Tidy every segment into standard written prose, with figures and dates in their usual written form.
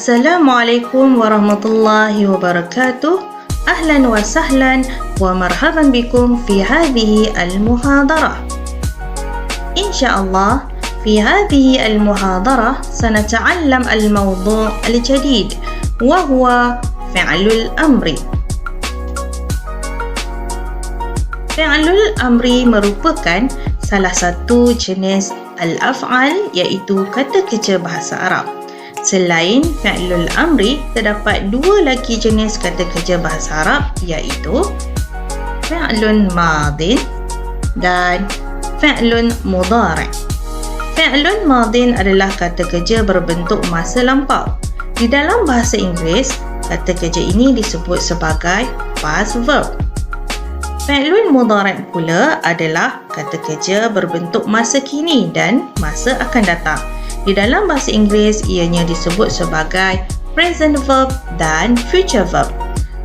Assalamualaikum warahmatullahi wabarakatuh. أهلا وسهلا ومرحبا بكم في هذه المحاضرة. إن شاء الله في هذه المحاضرة سنتعلم الموضوع الجديد وهو فعل الأمر. فعل الأمر merupakan salah satu jenis al-af'al iaitu kata kerja bahasa Arab. Selain fi'lul amri, terdapat dua lagi jenis kata kerja bahasa Arab iaitu fi'lun madin dan fi'lun mudhari'. Fi'lun madin adalah kata kerja berbentuk masa lampau. Di dalam bahasa Inggeris, kata kerja ini disebut sebagai past verb. Fi'lun mudhari' pula adalah kata kerja berbentuk masa kini dan masa akan datang. Di dalam bahasa Inggeris, ianya disebut sebagai present verb dan future verb.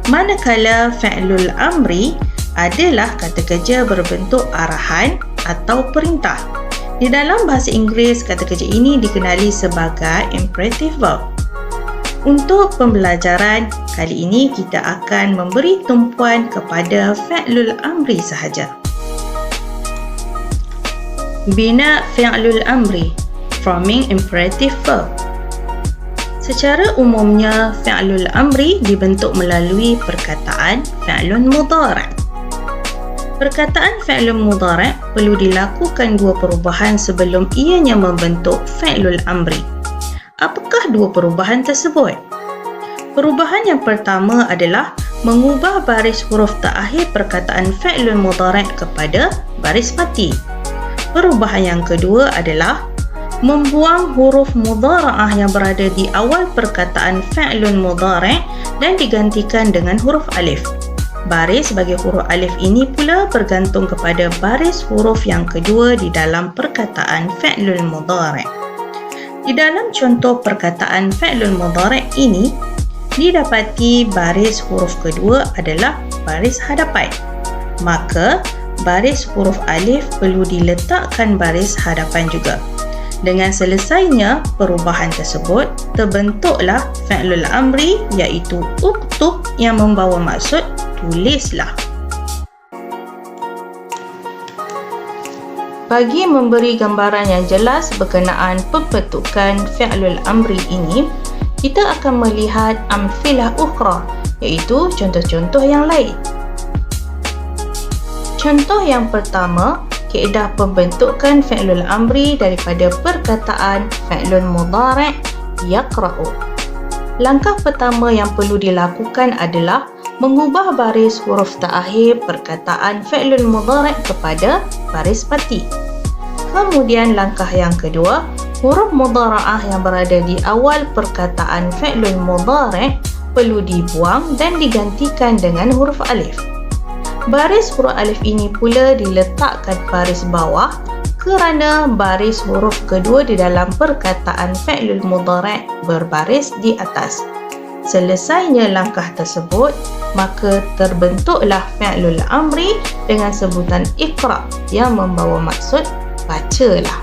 Manakala fi'lul amri adalah kata kerja berbentuk arahan atau perintah. Di dalam bahasa Inggeris, kata kerja ini dikenali sebagai imperative verb. Untuk pembelajaran kali ini, kita akan memberi tumpuan kepada fi'lul amri sahaja. Bina fi'lul amri, forming imperative verb. Secara umumnya, fi'lul amri dibentuk melalui perkataan fi'lun mudhari'. Perkataan fi'lun mudhari' perlu dilakukan dua perubahan sebelum ianya membentuk fi'lul amri. Apakah dua perubahan tersebut? Perubahan yang pertama adalah mengubah baris huruf terakhir perkataan fi'lun mudhari' kepada baris mati. Perubahan yang kedua adalah membuang huruf mudhara'ah yang berada di awal perkataan fi'lun mudhari' dan digantikan dengan huruf alif. Baris bagi huruf alif ini pula bergantung kepada baris huruf yang kedua di dalam perkataan fi'lun mudhari'. Di dalam contoh perkataan fi'lun mudhari' ini, didapati baris huruf kedua adalah baris hadapan. Maka, baris huruf alif perlu diletakkan baris hadapan juga. Dengan selesainya perubahan tersebut, terbentuklah fi'lul amri iaitu uktub yang membawa maksud tulislah. Bagi memberi gambaran yang jelas berkenaan pembentukan fi'lul amri ini, kita akan melihat amthilah ukhra iaitu contoh-contoh yang lain. Contoh yang pertama, kaedah pembentukan fi'lul amri daripada perkataan fi'lun mudhari' yaqra'u. Langkah pertama yang perlu dilakukan adalah mengubah baris huruf terakhir perkataan fi'lun mudhari' kepada baris mati. Kemudian langkah yang kedua, huruf mudhara'ah yang berada di awal perkataan fi'lun mudhari' perlu dibuang dan digantikan dengan huruf alif. Baris huruf alif ini pula diletakkan baris bawah kerana baris huruf kedua di dalam perkataan fi'lul mudhari' berbaris di atas. Selesainya langkah tersebut, maka terbentuklah fi'lul amri dengan sebutan iqra' yang membawa maksud bacalah.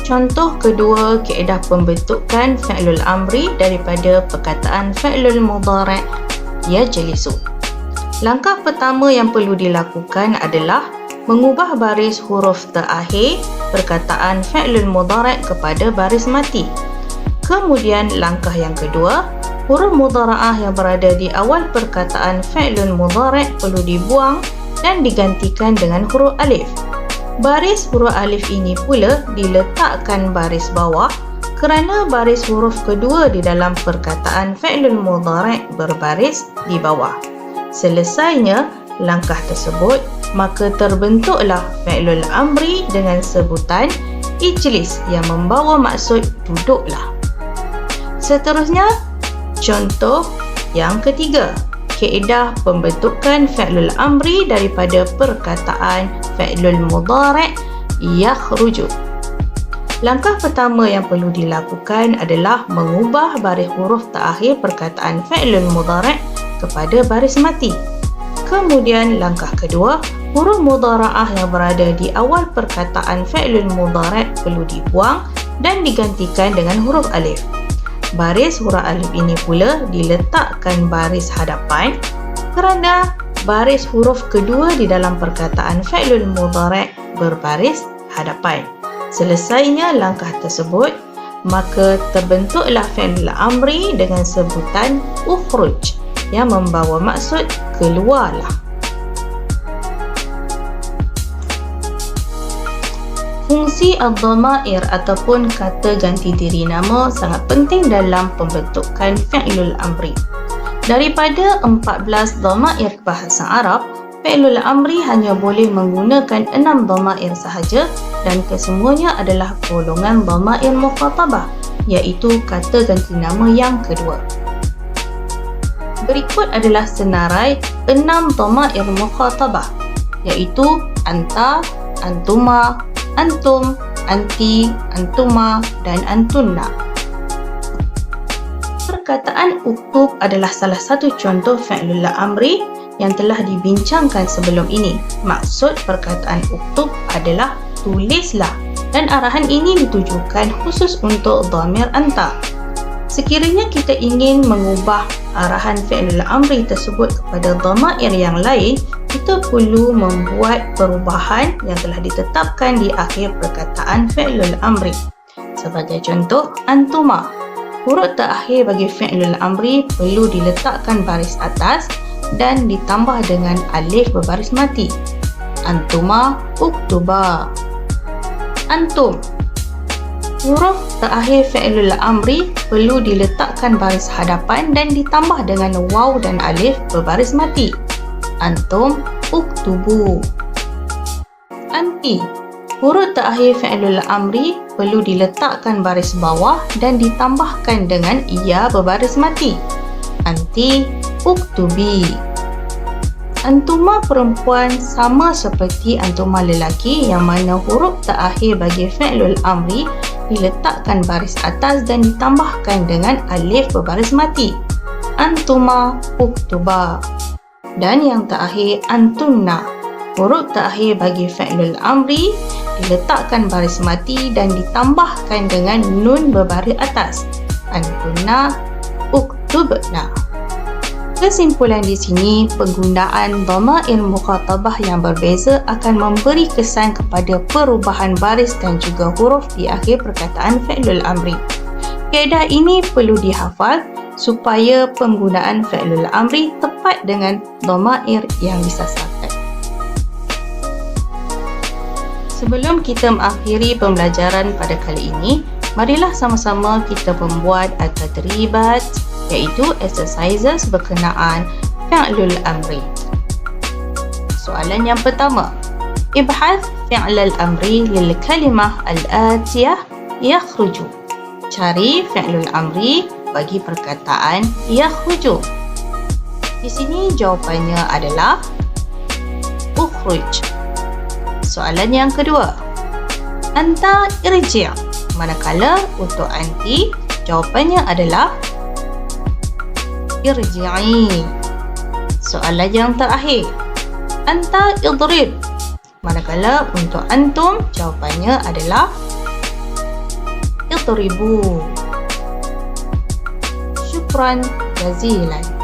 Contoh kedua, kaedah pembentukan fi'lul amri daripada perkataan fi'lul mudhari' yajlisu. Langkah pertama yang perlu dilakukan adalah mengubah baris huruf terakhir perkataan fi'lul mudhari' kepada baris mati. Kemudian langkah yang kedua, huruf mudhara'ah yang berada di awal perkataan fi'lun mudhari' perlu dibuang dan digantikan dengan huruf alif. Baris huruf alif ini pula diletakkan baris bawah kerana baris huruf kedua di dalam perkataan fi'lul mudhari' berbaris di bawah. Selesainya langkah tersebut, maka terbentuklah fi'lul amri dengan sebutan ijlis yang membawa maksud duduklah. Seterusnya, contoh yang ketiga, kaedah pembentukan fi'lul amri daripada perkataan fi'lul mudhari' yakhruju. Langkah pertama yang perlu dilakukan adalah mengubah baris huruf terakhir perkataan fi'lul mudhari' kepada baris mati. Kemudian langkah kedua, Huruf mudhara'ah yang berada di awal perkataan fi'lul mudhari' perlu dibuang dan digantikan dengan huruf alif. Baris huruf alif ini pula diletakkan baris hadapan kerana baris huruf kedua di dalam perkataan fi'lul mudhari' berbaris hadapan. Selesainya langkah tersebut, maka terbentuklah fi'lul amri dengan sebutan ukhruj yang membawa maksud keluarlah. Fungsi ad-dhamair ataupun kata ganti diri nama sangat penting dalam pembentukan fi'lul amri. Daripada 14 dhamair bahasa Arab, fi'lul amri hanya boleh menggunakan 6 dhamair sahaja dan kesemuanya adalah golongan dhamair mukhatabah, iaitu kata ganti nama yang kedua. Berikut adalah senarai 6 dhamair mukhatabah, iaitu anta, antuma, antum, anti, antuma dan antunna. Perkataan uktub adalah salah satu contoh fi'lul amri yang telah dibincangkan sebelum ini. Maksud perkataan uktub adalah tulislah dan arahan ini ditujukan khusus untuk dhamir anta. Sekiranya kita ingin mengubah arahan fi'lul amri tersebut kepada dhamair yang lain, kita perlu membuat perubahan yang telah ditetapkan di akhir perkataan fi'lul amri. Sebagai contoh, antuma. Huruf terakhir bagi fi'lul amri perlu diletakkan baris atas dan ditambah dengan alif berbaris mati. Antuma uktuba. Antum. Huruf terakhir fi'lul amri perlu diletakkan baris hadapan dan ditambah dengan waw dan alif berbaris mati. Antum uktubu. Anti. Huruf terakhir fi'lul amri perlu diletakkan baris bawah dan ditambahkan dengan ia berbaris mati. Anti uktubi. Antuma perempuan sama seperti antuma lelaki yang mana huruf terakhir bagi fi'lul amri diletakkan baris atas dan ditambahkan dengan alif berbaris mati. Antuma uktuba. Dan yang terakhir, antunna. Huruf terakhir bagi fi'lul amri diletakkan baris mati dan ditambahkan dengan nun berbaris atas. Antunna uktubna. Kesimpulan di sini, penggunaan dhamair mukhatabah yang berbeza akan memberi kesan kepada perubahan baris dan juga huruf di akhir perkataan fi'lul amri. Kaedah ini perlu dihafal supaya penggunaan fi'lul amri tepat dengan dhamair yang disasarkan. Sebelum kita mengakhiri pembelajaran pada kali ini, marilah sama-sama kita membuat at-tadribat, iaitu exercises berkenaan fi'lul amri. Soalan yang pertama, ibhath fi'lul amri lil kalimah al-atiyah yakhruju. Cari fi'lul amri bagi perkataan yakhruju. Di sini jawapannya adalah ukhruj. Soalan yang kedua, anta irji'. Manakala untuk anti, jawapannya adalah irji'i. Soalan yang terakhir, anta idrib. Manakala untuk antum, jawapannya adalah idribu. Syukran jazilan.